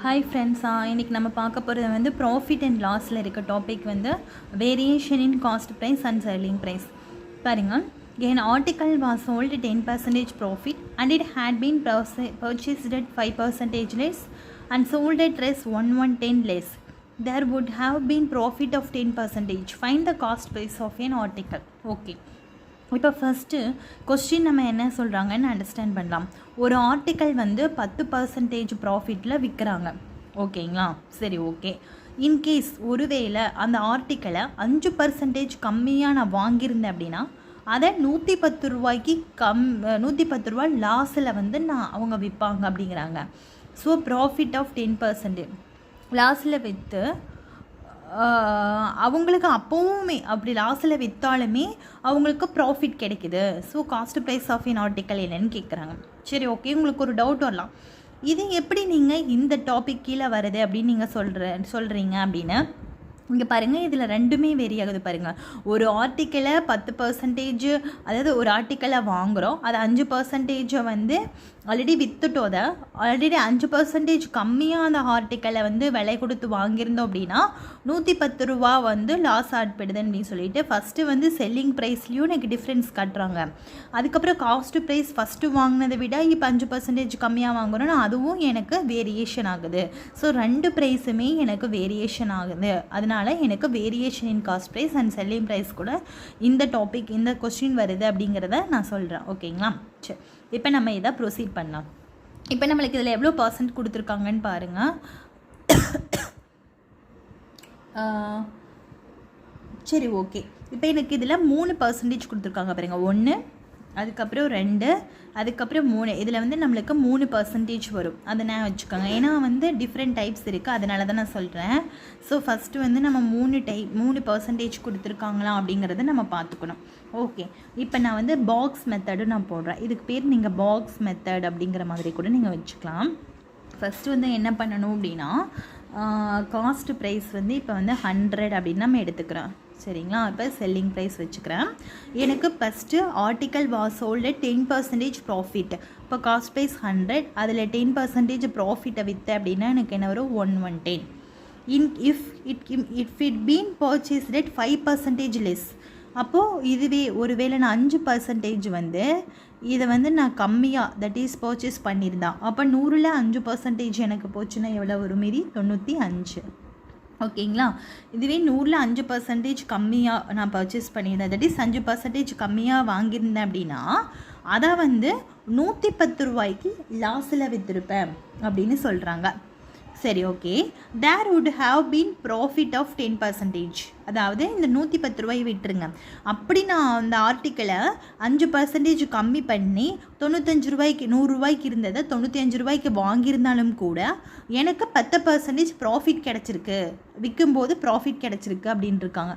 Hi friends, இன்றைக்கி நம்ம பார்க்க போகிறது வந்து ப்ராஃபிட் அண்ட் லாஸில் இருக்க டாபிக் வந்து variation in cost price and selling price. பாருங்கள், an article was sold at 10% profit and it had been purchased at 5% less and sold at rest 110 less. There would have been profit of 10%. Find the cost price of an article. Okay. இப்போ first question நம்ம என்ன சொல்கிறாங்கன்னு understand பண்ணலாம். ஒரு article வந்து 10% ப்ராஃபிட்டில் விற்கிறாங்க, ஓகேங்களா? சரி, ஓகே. இன்கேஸ் ஒருவேளை அந்த ஆர்டிக்கலை 5% கம்மியாக நான் வாங்கியிருந்தேன் அப்படின்னா அதை 110 ரூபாய்க்கு 110 ரூபா லாஸில் வந்து அவங்க விற்பாங்க அப்படிங்கிறாங்க. ஸோ ப்ராஃபிட் ஆஃப் 10% லாஸில் விற்று அவங்களுக்கு அப்போவுமே அப்படி லாஸில் விற்றாலுமே அவங்களுக்கு ப்ராஃபிட் கிடைக்குது. So cost price of in article என்னன்னு கேட்குறாங்க. சரி, ஓகே. உங்களுக்கு ஒரு டவுட் வரலாம், இது எப்படி நீங்கள் இந்த டாபிக் கீழே வருது அப்படின்னு நீங்கள் சொல்கிறீங்க அப்படின்னு. இங்கே பாருங்கள், இதில் ரெண்டுமே வேரி ஆகுது பாருங்கள். ஒரு ஆர்டிக்கலை 10%, அதாவது ஒரு ஆர்டிக்கலை வாங்குகிறோம், அது 5% வந்து ஆல்ரெடி விற்றுட்டோத, ஆல்ரெடி 5% கம்மியாக அந்த ஆர்டிக்கலை வந்து விலை கொடுத்து வாங்கியிருந்தோம் அப்படின்னா 110 ரூபா வந்து லாஸ் ஆட்படுது அப்படின்னு சொல்லிட்டு ஃபஸ்ட்டு வந்து செல்லிங் ப்ரைஸ்லேயும் எனக்கு டிஃப்ரென்ஸ் காட்டுறாங்க. அதுக்கப்புறம் காஸ்ட் ப்ரைஸ் ஃபஸ்ட்டு வாங்கினதை விட இப்போ 5% கம்மியாக வாங்குகிறோன்னா அதுவும் எனக்கு வேரியேஷன் ஆகுது. ஸோ ரெண்டு ப்ரைஸுமே எனக்கு வேரியேஷன் ஆகுது. அதனால் எனக்கு variation in cost price and selling price கூட இந்த டாபிக், இந்த கொஸ்டின் வருது அப்படிங்கிறத நான் சொல்கிறேன், ஓகேங்களா? சரி, இப்போ நம்ம இதை ப்ரொசீட் பண்ணலாம். இப்போ நம்மளுக்கு இதில் எவ்வளோ % கொடுத்துருக்காங்கன்னு பாருங்கள். சரி, ஓகே. இப்போ எனக்கு இதில் 3% கொடுத்துருக்காங்க பாருங்கள். 1, அதுக்கப்புறம் 2, அதுக்கப்புறம் 3. இதில் வந்து நம்மளுக்கு 3% வரும். அதை நான் வச்சுக்கோங்க, ஏன்னா வந்து டிஃப்ரெண்ட் டைப்ஸ் இருக்குது, அதனால தான் நான் சொல்கிறேன். ஸோ ஃபஸ்ட்டு வந்து நம்ம 3% கொடுத்துருக்காங்களா அப்படிங்கிறத நம்ம பார்த்துக்கணும். ஓகே, இப்போ நான் வந்து பாக்ஸ் மெத்தடும் நான் போடுறேன். இதுக்கு பேர் நீங்கள் பாக்ஸ் மெத்தட் அப்படிங்கிற மாதிரி கூட நீங்கள் வச்சுக்கலாம். ஃபஸ்ட்டு வந்து என்ன பண்ணணும் அப்படின்னா, காஸ்ட் ப்ரைஸ் வந்து இப்போ வந்து 100 அப்படின்னு நம்ம எடுத்துக்கிறோம், சரிங்களா? இப்போ செல்லிங் ப்ரைஸ் வச்சுக்கிறேன். எனக்கு first article was sold at 10% profit. இப்போ காஸ்ட் ப்ரைஸ் 100, அதில் 10% ப்ராஃபிட்டை விற்று அப்படின்னா எனக்கு என்ன வரும்? 110. If it been purchased at 5% less. அப்போது இதுவே ஒருவேளை நான் 5% வந்து இதை வந்து நான் கம்மியாக, தட் இஸ் பர்ச்சேஸ் பண்ணியிருந்தேன், அப்போ 100ல் 5% எனக்கு போச்சுன்னா எவ்வளோ வரும்? மீதி 95, ஓகேங்களா? இதுவே 100ல் 5% கம்மியாக நான் பர்ச்சேஸ் பண்ணியிருந்தேன், தட் இஸ் 5% கம்மியாக வாங்கியிருந்தேன் அப்படின்னா அதை வந்து 110 ரூபாய்க்கு லாஸில் விற்றுருப்பேன் அப்படின்னு சொல்கிறாங்க. சரி, okay. There would have been profit of 10%. அதாவது இந்த 110 ரூபாய் விட்டுருங்க. அப்படி நான் அந்த ஆர்டிக்கலை 5% கம்மி பண்ணி 95 ரூபாய்க்கு, 100 ரூபாய்க்கு இருந்ததை 95 ரூபாய்க்கு வாங்கியிருந்தாலும் கூட எனக்கு 10% ப்ராஃபிட் கிடச்சிருக்கு, விற்கும்போது ப்ராஃபிட் கிடச்சிருக்கு அப்படின்னு இருக்காங்க.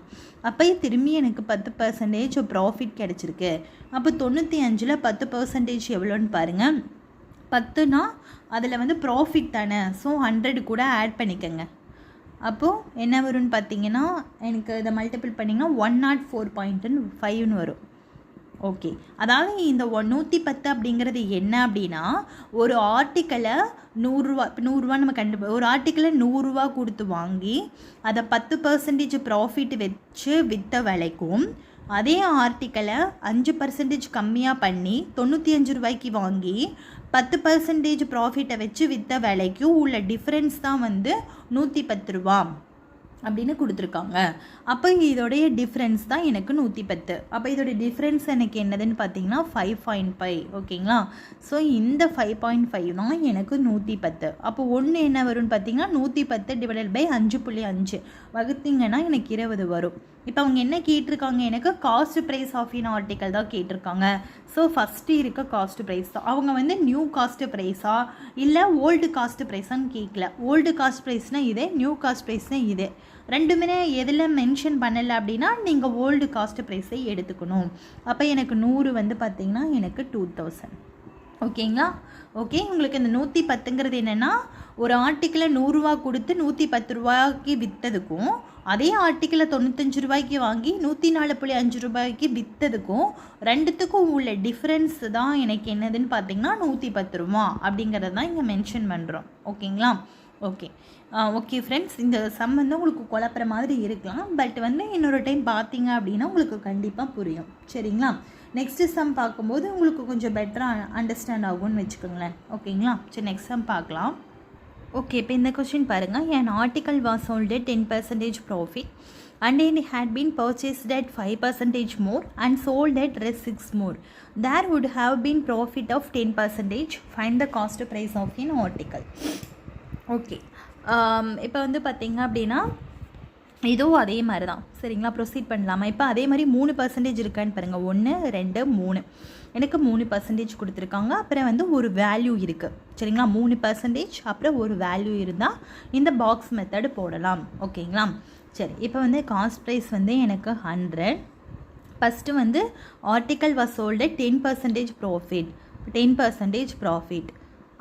அப்போ திரும்பி எனக்கு 10% ப்ராஃபிட் கிடச்சிருக்கு. அப்போ 95ல் 10% எவ்வளோன்னு பாருங்கள். 10னா அதில் வந்து ப்ராஃபிட் தானே, ஸோ 100 கூட ஆட் பண்ணிக்கோங்க. அப்போது என்ன வரும்னு பார்த்தீங்கன்னா, எனக்கு இதை மல்டிபிள் பண்ணிங்கன்னா 104.5 வரும். ஓகே, அதாவது இந்த 110 அப்படிங்கிறது என்ன அப்படின்னா, ஒரு ஆர்டிக்கலை 100 ரூபா, இப்போ 100 ரூபா நம்ம ஒரு ஆர்டிக்கலை 100 ரூபா கொடுத்து வாங்கி அதை 10% ப்ராஃபிட் வச்சு விற்ற விலைக்கும், அதே ஆர்டிக்கலை 5% கம்மியாக பண்ணி 95 ரூபாய்க்கு வாங்கி 10% ப்ராஃபிட்டை வச்சு விற்ற விலைக்கும் உள்ள டிஃப்ரென்ஸ் தான் வந்து 110 ரூபா அப்படின்னு கொடுத்துருக்காங்க. அப்போ இதோடைய டிஃப்ரென்ஸ் தான் எனக்கு 110. அப்போ இதோடைய டிஃப்ரென்ஸ் எனக்கு என்னதுன்னு பார்த்தீங்கன்னா 5.5, ஓகேங்களா? ஸோ இந்த 5.5 தான் எனக்கு 110. அப்போ ஒன்று என்ன வரும்னு பார்த்தீங்கன்னா 110 டிவைடட் பை 5.5 வகுத்தீங்கன்னா எனக்கு 20 வரும். இப்போ அவங்க என்ன கேட்டிருக்காங்க? எனக்கு cost price of in article தான் கேட்டிருக்காங்க. ஸோ ஃபஸ்ட்டு இருக்க காஸ்ட் ப்ரைஸ் தான். அவங்க வந்து நியூ காஸ்ட் ப்ரைஸா இல்லை ஓல்டு காஸ்ட் ப்ரைஸான்னு கேட்கல. ஓல்டு காஸ்ட் ப்ரைஸ்னால் இதே, நியூ காஸ்ட் ப்ரைஸ்னால் இதே. ரெண்டுமே எதில் மென்ஷன் பண்ணலை அப்படின்னா நீங்கள் ஓல்டு காஸ்ட் ப்ரைஸை எடுத்துக்கணும். அப்போ எனக்கு 100 வந்து பார்த்திங்கன்னா எனக்கு 2000, ஓகேங்களா? ஓகே, உங்களுக்கு இந்த 110ங்கிறது என்னென்னா, ஒரு ஆர்டிக்கிளை 100 ரூபா கொடுத்து 110 ரூபாய்க்கு விற்றதுக்கும், அதே ஆர்டிக்கிளை 95 ரூபாய்க்கு வாங்கி 104.5 ரூபாய்க்கு விற்றதுக்கும் ரெண்டுத்துக்கும் உள்ள டிஃப்ரென்ஸ் தான் எனக்கு என்னதுன்னு பார்த்தீங்கன்னா 110 ரூபா அப்படிங்கிறது தான் இங்கே மென்ஷன் பண்ணுறோம். ஓகேங்களா? ஓகே ஓகே ஃப்ரெண்ட்ஸ், இந்த சம் வந்து உங்களுக்கு குழப்புற மாதிரி இருக்கலாம். பட் வந்து இன்னொரு டைம் பார்த்தீங்க அப்படின்னா உங்களுக்கு கண்டிப்பாக புரியும். சரிங்களா? நெக்ஸ்ட்டு சம் பார்க்கும்போது உங்களுக்கு கொஞ்சம் பெட்டராக அண்டர்ஸ்டாண்ட் ஆகும்னு வச்சுக்கோங்களேன். ஓகேங்களா? சரி, நெக்ஸ்ட் சம் பார்க்கலாம். ஓகே, இப்போ இந்த கொஸ்டின் பாருங்கள். an article was sold at 10% profit and it had been purchased at 5% more and sold at rest 6 more. There would have been profit of 10%. Find the cost price of an article. Okay, இப்போ வந்து பார்த்திங்க அப்படின்னா இதுவும் அதே மாதிரி தான். சரிங்களா? Proceed பண்ணலாமா? இப்போ அதே மாதிரி 3% இருக்கான்னு பாருங்கள். 1 2 3. எனக்கு 3% கொடுத்துருக்காங்க. அப்புறம் வந்து ஒரு வேல்யூ இருக்குது. சரிங்களா? 3% அப்புறம் ஒரு வேல்யூ இருந்தால் இந்த பாக்ஸ் மெத்தடு போடலாம். ஓகேங்களா? சரி, இப்போ வந்து காஸ்ட் ப்ரைஸ் வந்து எனக்கு 100. ஃபஸ்ட்டு வந்து article was sold 10% profit. 10% profit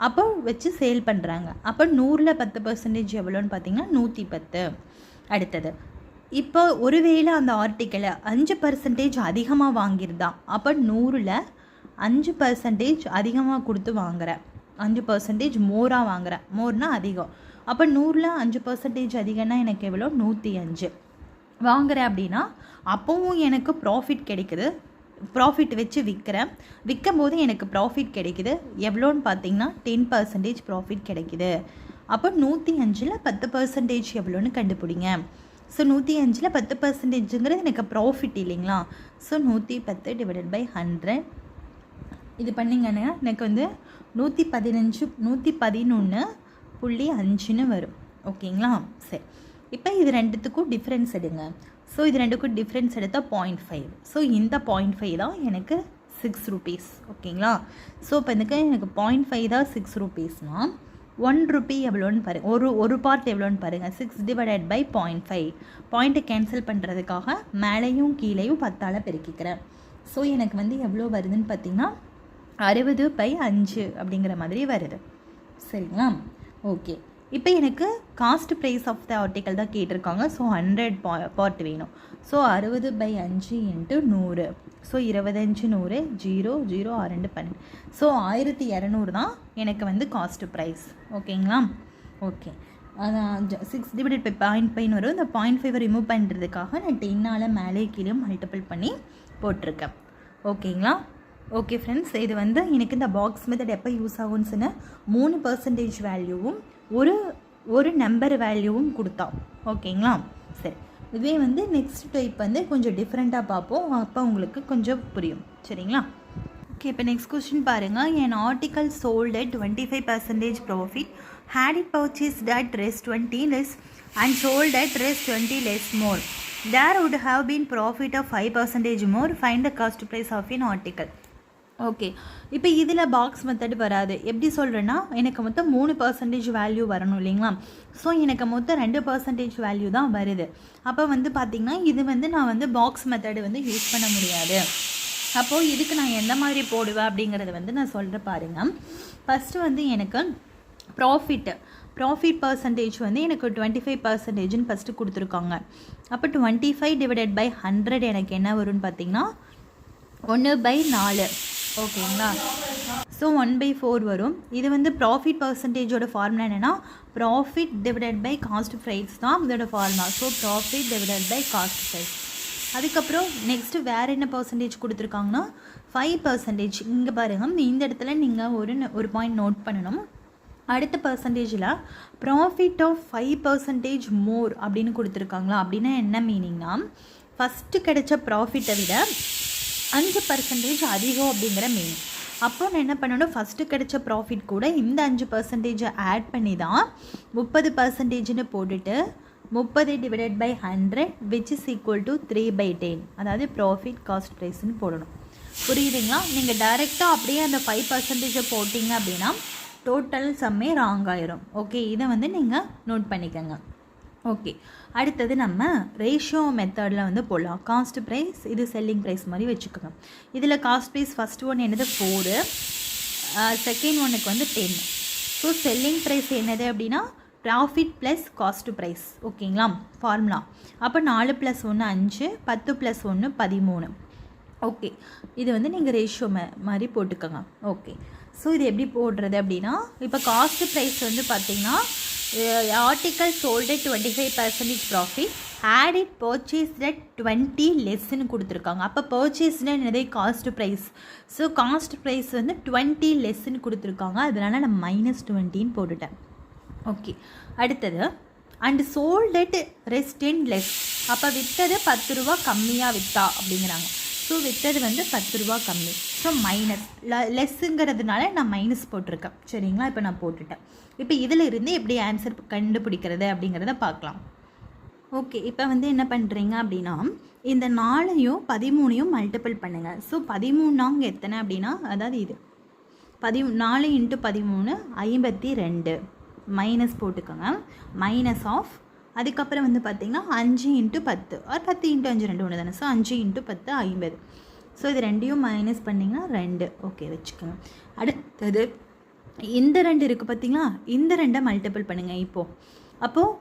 அப்போ வச்சு சேல் பண்ணுறாங்க. அப்போ 100ல் 10% எவ்வளோன்னு பார்த்தீங்கன்னா 110. அடுத்தது, இப்போ ஒருவேளை அந்த ஆர்டிக்கலை 5% அதிகமாக வாங்கியிருந்தான். அப்போ 100ல் 5% அதிகமாக கொடுத்து வாங்குகிறேன். 5% மோராக வாங்குகிறேன். மோர்னா அதிகம். அப்போ 100ல் 5% அதிகம்னா எனக்கு எவ்வளோ? 105 வாங்குகிறேன் அப்படின்னா அப்போவும் எனக்கு ப்ராஃபிட் கிடைக்குது. ப்ராஃபிட் வச்சு விற்கும் போது எனக்கு ப்ராஃபிட் கிடைக்குது. எவ்வளோன்னு பார்த்தீங்கன்னா 10% ப்ராஃபிட் கிடைக்குது. அப்போ 105ல் 10% எவ்வளோன்னு கண்டுபிடிங்க. ஸோ 105ல் 10%ங்கிறது எனக்கு ப்ராஃபிட் இல்லைங்களா? ஸோ 110 டிவைடட் பை 100 இது பண்ணிங்கன்னா எனக்கு வந்து 111.5ன்னு வரும். ஓகேங்களா? சரி, இப்போ இது ரெண்டுத்துக்கும் டிஃப்ரென்ஸ் எடுங்க. ஸோ இது ரெண்டுக்கும் டிஃப்ரென்ஸ் எடுத்தால் 0.5. ஸோ இந்த 0.5 தான் எனக்கு 6 rupees. ஓகேங்களா? ஸோ இப்போ எனக்கு 0.5 தான் 6 rupeesனால் 1 rupee எவ்வளோன்னு பாருங்கள். ஒரு பார்ட் எவ்வளோன்னு பாருங்கள். 6 டிவைடட் பை 0.5. பாயிண்ட்டை கேன்சல் பண்ணுறதுக்காக மேலேயும் கீழேயும் 10ஆல் பெருக்கிக்கிறேன். ஸோ எனக்கு வந்து எவ்வளோ வருதுன்னு பார்த்தீங்கன்னா 60/5 அப்படிங்கிற மாதிரி வருது. சரிங்களா? ஓகே, இப்போ எனக்கு cost price of the article தான் கேட்டிருக்காங்க. ஸோ 100 பார்ட் வேணும். ஸோ 60/5 × 100. ஸோ 25 100 0 0 6 2 12. ஸோ 1200 தான் எனக்கு வந்து காஸ்ட் ப்ரைஸ். ஓகேங்களா? ஓகே, 6 டிவைடட் பை 0.5 வரும். இந்த 0.5 ரிமூவ் பண்ணுறதுக்காக நான் 10ஆல் மேலே கீழே மல்டிபிள் பண்ணி போட்டிருக்கேன். ஓகேங்களா? ஓகே ஃப்ரெண்ட்ஸ், இது வந்து எனக்கு இந்த பாக்ஸ் மெத்தட் எப்போ யூஸ் ஆகும்னு சொன்னால் 3% வேல்யூவும் ஒரு நம்பர் வேல்யூவும் கொடுத்தோம். ஓகேங்களா? சரி, இதுவே வந்து நெக்ஸ்ட் டைப் வந்து கொஞ்சம் டிஃப்ரெண்ட்டாக பார்ப்போம். அப்போ உங்களுக்கு கொஞ்சம் புரியும். சரிங்களா? ஓகே, இப்போ நெக்ஸ்ட் கொஸ்டின் பாருங்கள். an article sold at 25% profit had it purchased at rest 20 less and sold at rest 20 less more. There would have been profit of 5% more. Find the cost price of an article. Okay, இப்போ இதில் box method வராது. எப்படி சொல்கிறேன்னா எனக்கு மொத்தம் 3% value வரணும் இல்லைங்களா? So எனக்கு மொத்தம் 2% வேல்யூ தான் வருது. அப்போ வந்து பார்த்திங்கன்னா இது வந்து நான் வந்து பாக்ஸ் மெத்தடு வந்து யூஸ் பண்ண முடியாது. அப்போது இதுக்கு நான் எந்த மாதிரி போடுவேன் அப்படிங்கிறத வந்து நான் சொல்கிறேன் பாருங்கள். ஃபஸ்ட்டு வந்து எனக்கு ப்ராஃபிட் பர்சன்டேஜ் வந்து எனக்கு 25%ன்னு ஃபஸ்ட்டு கொடுத்துருக்காங்க. அப்போ 25 டிவைடட் பை 100 எனக்கு என்ன வரும்னு பார்த்திங்கன்னா 1/4. ஓகேங்களா? ஸோ 1/4 வரும். இது வந்து ப்ராஃபிட் பர்சன்டேஜோட ஃபார்முலா என்னென்னா profit divided by cost price தான் இதோட formula. So profit divided by cost price. அதுக்கப்புறம் நெக்ஸ்ட்டு வேறு என்ன பர்சன்டேஜ் கொடுத்துருக்காங்கன்னா 5%. இங்கே பாருங்கள், இந்த இடத்துல நீங்கள் ஒரு பாயிண்ட் நோட் பண்ணணும். அடுத்த பர்சன்டேஜில் ப்ராஃபிட் ஆஃப் 5% மோர் அப்படின்னு கொடுத்துருக்காங்களா? அப்படின்னா என்ன மீனிங்னா ஃபஸ்ட்டு கிடைச்ச ப்ராஃபிட்டை விட 5% அதிகம் அப்படிங்கிற மீனிங். அப்போ நான் என்ன பண்ணணும், ஃபஸ்ட்டு கிடைச்ச ப்ராஃபிட் கூட இந்த 5% ஆட் பண்ணி தான் 30%ன்னு போட்டுட்டு 30 divided by 100 which is equal to 3/10. அதாவது ப்ராஃபிட் காஸ்ட் ப்ரைஸ்ன்னு போடணும். புரியுதுங்களா? நீங்கள் டைரெக்டாக அப்படியே அந்த 5% போட்டிங்க அப்படின்னா டோட்டல் சம்மே ராங் ஆயிரும். ஓகே, இதை வந்து நீங்கள் நோட் பண்ணிக்கோங்க. ஓகே, அடுத்தது நம்ம ரேஷியோ மெத்தடில் வந்து போடலாம். காஸ்ட் ப்ரைஸ், இது செல்லிங் ப்ரைஸ் மாதிரி வச்சுக்கோங்க. இதில் காஸ்ட் ப்ரைஸ் ஃபஸ்ட் ஒன் என்னது 4, செகண்ட் ஒன்னுக்கு வந்து 10. ஸோ செல்லிங் ப்ரைஸ் என்னது அப்படின்னா ப்ராஃபிட் ப்ளஸ் காஸ்ட் ப்ரைஸ். ஓகேங்களா? ஃபார்முலா. அப்போ 4 + 1 5, 10 + 1 13. ஓகே, இது வந்து நீங்கள் ரேஷியோ மாதிரி போட்டுக்கோங்க. ஓகே, ஸோ இது எப்படி போடுறது அப்படின்னா இப்போ காஸ்ட் ப்ரைஸ் வந்து பார்த்திங்கன்னா article sold 25% profit, and it purchased at 20 லெஸ்ன்னு கொடுத்துருக்காங்க. அப்போ பர்ச்சேஸ்டு என்னது cost price. So cost price வந்து 20 லெஸ்ன்னு கொடுத்துருக்காங்க, அதனால் நான் -20 போட்டுட்டேன். ஓகே, அடுத்தது and sold at rest in less. அப்போ விற்றது 10 ரூபா கம்மியாக விற்றா அப்படிங்கிறாங்க. ஸோ விற்றது வந்து 10 ரூபா கம்மி. ஸோ மைனஸ் லெஸ்ஸுங்கிறதுனால நான் மைனஸ் போட்டிருக்கேன். சரிங்களா, இப்போ நான் போட்டுட்டேன். இப்போ இதில் இருந்து எப்படி ஆன்சர் கண்டுபிடிக்கிறது அப்படிங்கிறத பார்க்கலாம். ஓகே, இப்போ வந்து என்ன பண்ணுறீங்க அப்படின்னா இந்த 4ஐயும் 13ஐயும் மல்டிபிள் பண்ணுங்கள். ஸோ 13 எத்தனை அப்படின்னா, அதாவது இது 4 × 13 52 மைனஸ் போட்டுக்கோங்க. மைனஸ் ஆஃப் அதுக்கப்புறம் வந்து பார்த்திங்கன்னா 5 × 10 ஆர் 10 × 5 2 ஒன்று தானே. ஸோ 5 × 10 50. ஸோ இது ரெண்டையும் மைனஸ் பண்ணிங்கன்னா 2. ஓகே வச்சுக்கோங்க. அடுத்தது இந்த 2 இருக்குது பார்த்திங்களா, இந்த 2ஐ மல்டிபிள் பண்ணுங்கள். அப்போது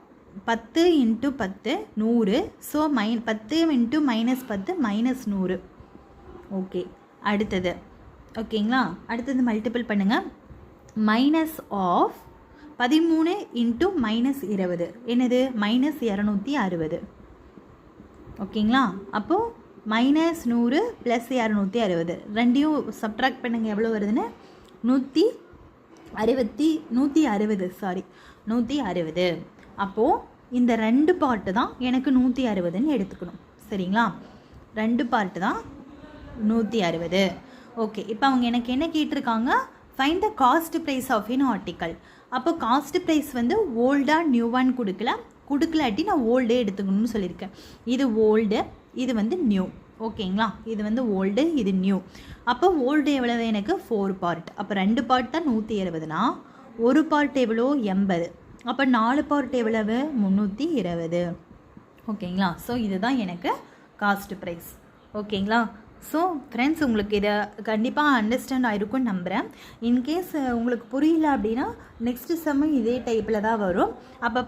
10 × 10 100. ஸோ 10 × -10 -100. ஓகே, அடுத்தது ஓகேங்களா, அடுத்தது மல்டிபிள் பண்ணுங்கள். மைனஸ் ஆஃப் 13 × -20 என்னது -260. ஓகேங்களா, அப்போது -100 + 260 ரெண்டையும் சப்ட்ராக்ட் பண்ணுங்கள். எவ்வளோ வருதுன்னு 160. அப்போது இந்த 2 பார்ட்டு தான் எனக்கு 160ன்னு எடுத்துக்கணும். சரிங்களா, 2 பார்ட்டு தான் 160. ஓகே, இப்போ அவங்க எனக்கு என்ன கேட்டிருக்காங்க, find the cost price of in article. அப்போ காஸ்ட் ப்ரைஸ் வந்து ஓல்டாக நியூவான்னு கொடுக்கலாட்டி நான் ஓல்டே எடுத்துக்கணும்னு சொல்லியிருக்கேன். இது ஓல்டு, இது வந்து நியூ. ஓகேங்களா, இது வந்து ஓல்டு, இது நியூ. அப்போ ஓல்டு எவ்வளவு எனக்கு 4 பார்ட். அப்போ 2 பார்ட் தான் 160னா 1 பார்ட் எவ்வளோ 80. அப்போ 4 பார்ட் எவ்வளவு 320. ஓகேங்களா, ஸோ இதுதான் எனக்கு காஸ்ட் ப்ரைஸ். ஓகேங்களா, ஸோ ஃப்ரெண்ட்ஸ் உங்களுக்கு இதை கண்டிப்பாக அண்டர்ஸ்டாண்ட் ஆகிருக்கும்னு நம்புகிறேன். இன்கேஸ் உங்களுக்கு புரியல அப்படின்னா நெக்ஸ்ட்டு செம்மு இதே டைப்பில் தான் வரும். அப்போ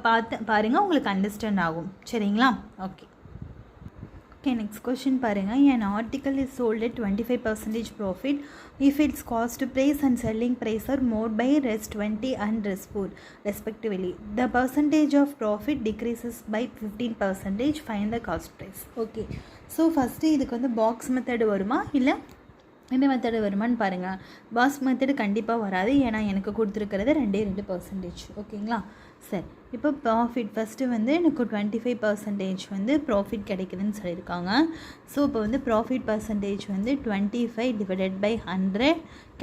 பாருங்கள், உங்களுக்கு அண்டர்ஸ்டாண்ட் ஆகும். சரிங்களா, ஓகே. Okay, next question பாருங்க. An article is sold at 25% profit if its cost price and selling price are more by rest 20 and rest 4 respectively. The percentage of profit decreases by 15%. Find the cost price. Okay, so first இதுக்கு வந்து box method வருமா இல்லை இந்த method வருமானு பாருங்கள். Box method கண்டிப்பாக வராது, ஏன்னா எனக்கு கொடுத்துருக்கிறது 2%. ஓகேங்களா, சரி. இப்போ ப்ராஃபிட் ஃபஸ்ட்டு வந்து எனக்கு 25% வந்து ப்ராஃபிட் கிடைக்குதுன்னு சொல்லியிருக்காங்க. ஸோ இப்போ வந்து ப்ராஃபிட் பர்சன்டேஜ் வந்து 25 / 100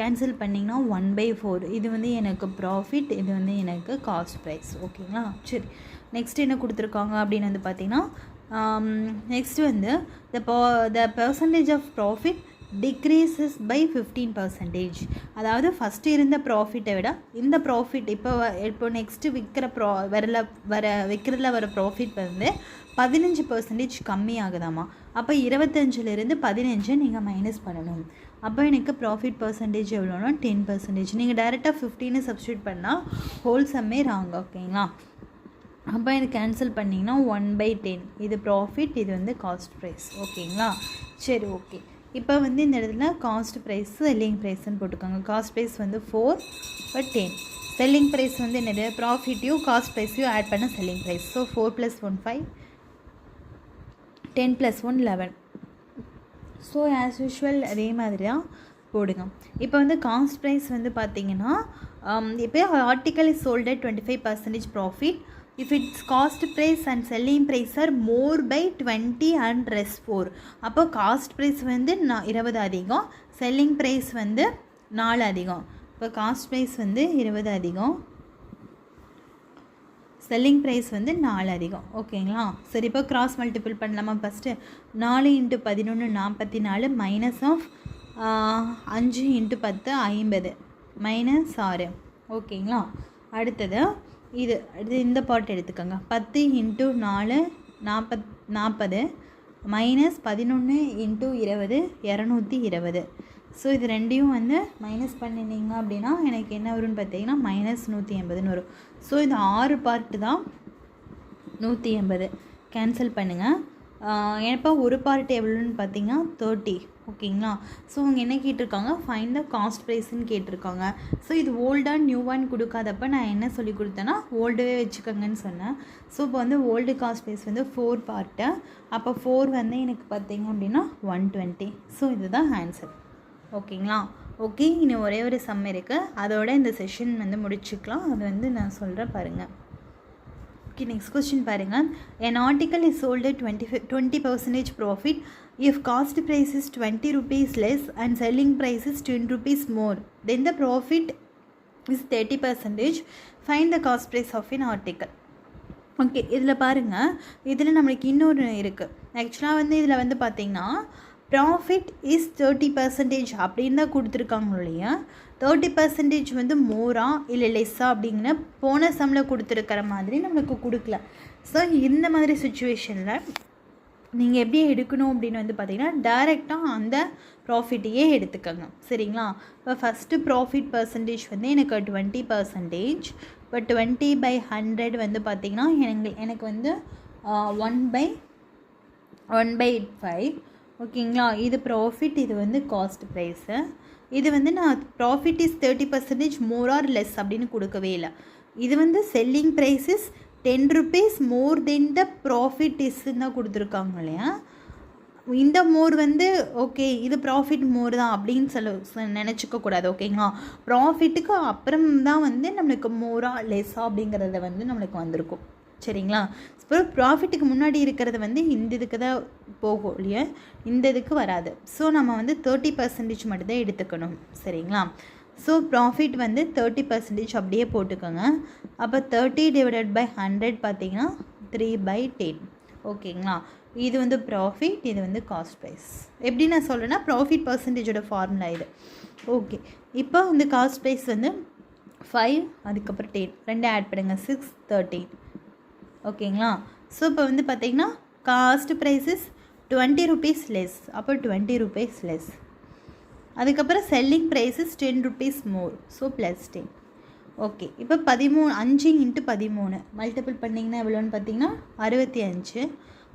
கேன்சல் பண்ணிங்கன்னா 1/4. இது வந்து எனக்கு ப்ராஃபிட், இது வந்து எனக்கு காஸ்ட் ப்ரைஸ். ஓகேங்களா, சரி. நெக்ஸ்ட் என்ன கொடுத்துருக்காங்க அப்படின்னு வந்து பார்த்திங்கன்னா, நெக்ஸ்ட் வந்து the percentage of profit decreases by 15%. அதாவது ஃபஸ்ட்டு இருந்த ப்ராஃபிட்டை விட இந்த ப்ராஃபிட் இப்போ நெக்ஸ்ட்டு விற்கிறதுல வர ப்ராஃபிட் வந்து 15% கம்மியாகுதாமா. அப்போ 25லேருந்து 15 நீங்கள் மைனஸ் பண்ணணும். அப்போ எனக்கு ப்ராஃபிட் பர்சன்டேஜ் எவ்வளோனா 10%. நீங்கள் டைரெக்டாக 15 சப்ஸ்டியூட் பண்ணால் ஹோல் சம்மே ராங். ஓகேங்களா, அப்போ இது கேன்சல் பண்ணிங்கன்னா 1/10. இது ப்ராஃபிட், இது வந்து காஸ்ட் ப்ரைஸ். ஓகேங்களா, சரி. ஓகே, இப்போ வந்து இந்த இடத்துல காஸ்ட் ப்ரைஸ் செல்லிங் ப்ரைஸ்ன்னு போட்டுக்கோங்க. காஸ்ட் ப்ரைஸ் வந்து 4/10. செல்லிங் ப்ரைஸ் வந்து என்னது, ப்ராஃபிட்டையும் காஸ்ட் ப்ரைஸையும் ஆட் பண்ண selling price. So 4 + 1 5, 10 + 1 11. So as usual அதே மாதிரி தான் போடுங்க. இப்போ வந்து காஸ்ட் ப்ரைஸ் வந்து பார்த்திங்கன்னா, இப்போ article is sold at 25% profit if its cost price and selling price are more by 20 and rest 4. அப்போ காஸ்ட் ப்ரைஸ் வந்து 20 அதிகம், செல்லிங் ப்ரைஸ் வந்து 4 அதிகம். இப்போ காஸ்ட் ப்ரைஸ் வந்து 20 அதிகம், செல்லிங் ப்ரைஸ் வந்து 4 அதிகம். ஓகேங்களா, சரி. இப்போ கிராஸ் மல்டிபிள் பண்ணலாமா? First 4 × 11 44 minus of 5 × 10 50 -6. ஓகேங்களா, அடுத்தது இது இந்த பார்ட் எடுத்துக்கோங்க. 10 × 4 40 -11 × 20 220. ஸோ இது ரெண்டையும் வந்து மைனஸ் பண்ணினீங்க அப்படின்னா எனக்கு என்ன வரும்னு பார்த்தீங்கன்னா -180ன்னு வரும். ஸோ இது 6 பார்ட்டு தான் 180. கேன்சல் பண்ணுங்கள். எப்போ ஒரு பார்ட் எவ்வளோன்னு பார்த்தீங்கன்னா 30. ஓகேங்களா. ஸோ அவங்க என்ன கேட்டிருக்காங்க, ஃபைண்ட் த காஸ்ட் ப்ரைஸ்ன்னு கேட்டிருக்காங்க. ஸோ இது ஓல்டாக நியூவான்னு கொடுக்காதப்ப நான் என்ன சொல்லி கொடுத்தேன்னா ஓல்டே வச்சுக்கோங்கன்னு சொன்னேன். ஸோ இப்போ வந்து ஓல்டு காஸ்ட் ப்ரைஸ் வந்து 4 பார்ட்டு. அப்போ 4 வந்து எனக்கு பார்த்தீங்க அப்படின்னா 120. ஸோ இதுதான் ஆன்சர். ஓகேங்களா. ஓகே, இன்னும் ஒரே ஒரு சம் இருக்குது, அதோட இந்த செஷன் வந்து முடிச்சுக்கலாம். அது வந்து நான் சொல்கிறேன் பாருங்கள். ஓகே, நெக்ஸ்ட் கொஸ்டின் பாருங்கள். an article is sold at 20% profit if cost price is 20 rupees less and selling price is 10 rupees more, then the profit is 30%. find the cost price of an article. Okay, இதில் பாருங்கள், இதில் நம்மளுக்கு இன்னொரு இருக்குது. ஆக்சுவலாக வந்து இதில் வந்து பார்த்திங்கன்னா ப்ராஃபிட் இஸ் 30% அப்படின்னு தான் கொடுத்துருக்காங்க இல்லையா. 30% வந்து மோரா இல்லை லெஸ்ஸா அப்படிங்கிற போன சம்மில் கொடுத்துருக்கிற மாதிரி நம்மளுக்கு கொடுக்கல. ஸோ இந்த மாதிரி சுச்சுவேஷனில் நீங்கள் எப்படி எடுக்கணும் அப்படின்னு வந்து பார்த்திங்கன்னா டைரெக்டாக அந்த ப்ராஃபிட்டையே எடுத்துக்கோங்க. சரிங்களா. இப்போ ஃபஸ்ட்டு ப்ராஃபிட் பர்சன்டேஜ் வந்து எனக்கு 20%. இப்போ 20/100 வந்து பார்த்திங்கன்னா எனக்கு வந்து 1/5. ஓகேங்களா. இது ப்ராஃபிட், இது வந்து காஸ்ட் ப்ரைஸு. இது வந்து நான் profit is 30% more or less அப்படின்னு கொடுக்கவே இல்லை. இது வந்து selling price is 10 rupees more then the profit இஸ்ன்னு தான் கொடுத்துருக்காங்க இல்லையா. இந்த மோர் வந்து ஓகே இது ப்ராஃபிட் மோர் தான் அப்படின்னு நினச்சிக்கக்கூடாது. ஓகேங்களா. ப்ராஃபிட்டுக்கு அப்புறம் தான் வந்து நம்மளுக்கு மோரா லெஸ்ஸா அப்படிங்கிறத வந்து நம்மளுக்கு வந்திருக்கும். சரிங்களா. இப்போ ப்ராஃபிட்டுக்கு முன்னாடி இருக்கிறது வந்து இந்த இதுக்கு தான் போகும் இல்லையா, இந்த இதுக்கு வராது. ஸோ நம்ம வந்து 30% மட்டும்தான் எடுத்துக்கணும். சரிங்களா. ஸோ ப்ராஃபிட் வந்து 30% அப்படியே போட்டுக்கோங்க. அப்போ 30/100 பார்த்திங்கன்னா 3/10. ஓகேங்களா. இது வந்து ப்ராஃபிட், இது வந்து காஸ்ட் ப்ரைஸ். எப்படி நான் சொல்கிறேன்னா ப்ராஃபிட் பர்சன்டேஜோட ஃபார்முலா இது. ஓகே, இப்போ வந்து காஸ்ட் ப்ரைஸ் வந்து 5, அதுக்கப்புறம் 10 ரெண்டு ஆட் பண்ணுங்க, 6, 13. ஓகேங்களா. ஸோ இப்போ வந்து பார்த்திங்கன்னா காஸ்ட் ப்ரைஸஸ் 20 rupees லெஸ், அப்போ 20 rupees லெஸ். அதுக்கப்புறம் செல்லிங் ப்ரைஸஸ் 10 rupees மோர், ஸோ +10. ஓகே, இப்போ 13 5 × 13 மல்டிபிள் பண்ணிங்கன்னா எவ்வளோன்னு பார்த்தீங்கன்னா 65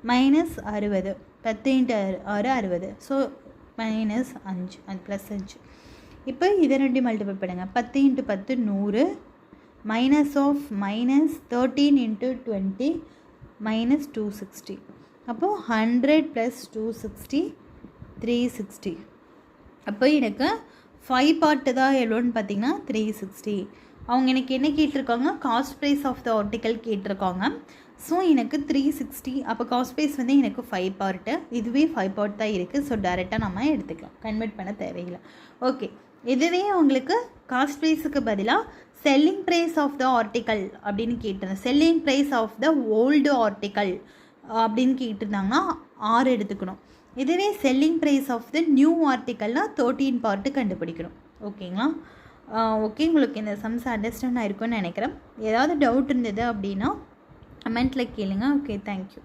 -60 10 × 6 60. ஸோ -5 அது +5. இப்போ இதை 2 மல்டிபிள் பண்ணுங்கள். 10 × 10 100 -13 × 20 -260. அப்போது 100 + 260 360. அப்போ எனக்கு 5 பார்ட்டு தான் எவ்வளோன்னு பார்த்தீங்கன்னா 360. அவங்க எனக்கு என்ன கேட்டிருக்காங்க, cost price of the article கேட்டிருக்காங்க. ஸோ எனக்கு 360. அப்போ காஸ்ட் ப்ரைஸ் வந்து எனக்கு 5 பார்ட்டு, இதுவே 5 பார்ட் தான் இருக்குது. ஸோ டைரெக்டாக நம்ம எடுத்துக்கலாம், கன்வெர்ட் பண்ண தேவையில்லை. ஓகே, இதுவே அவங்களுக்கு காஸ்ட் ப்ரைஸுக்கு பதிலாக selling price of the article அப்படின்னு கேட்டிருந்தேன். Selling price of the old article அப்படின்னு கேட்டிருந்தாங்கன்னா 6 எடுத்துக்கணும். இதுவே selling price of the new ஆர்டிக்கல்னால் 13 பார்ட்டு கண்டுபிடிக்கணும். ஓகேங்களா. ஓகே, உங்களுக்கு இந்த சம்ஸ் அண்டர்ஸ்டாண்ட் ஆகிருக்குன்னு நினைக்கிறேன். ஏதாவது டவுட் இருந்தது அப்படின்னா கமெண்ட்டில் கேளுங்க. Okay, thank you.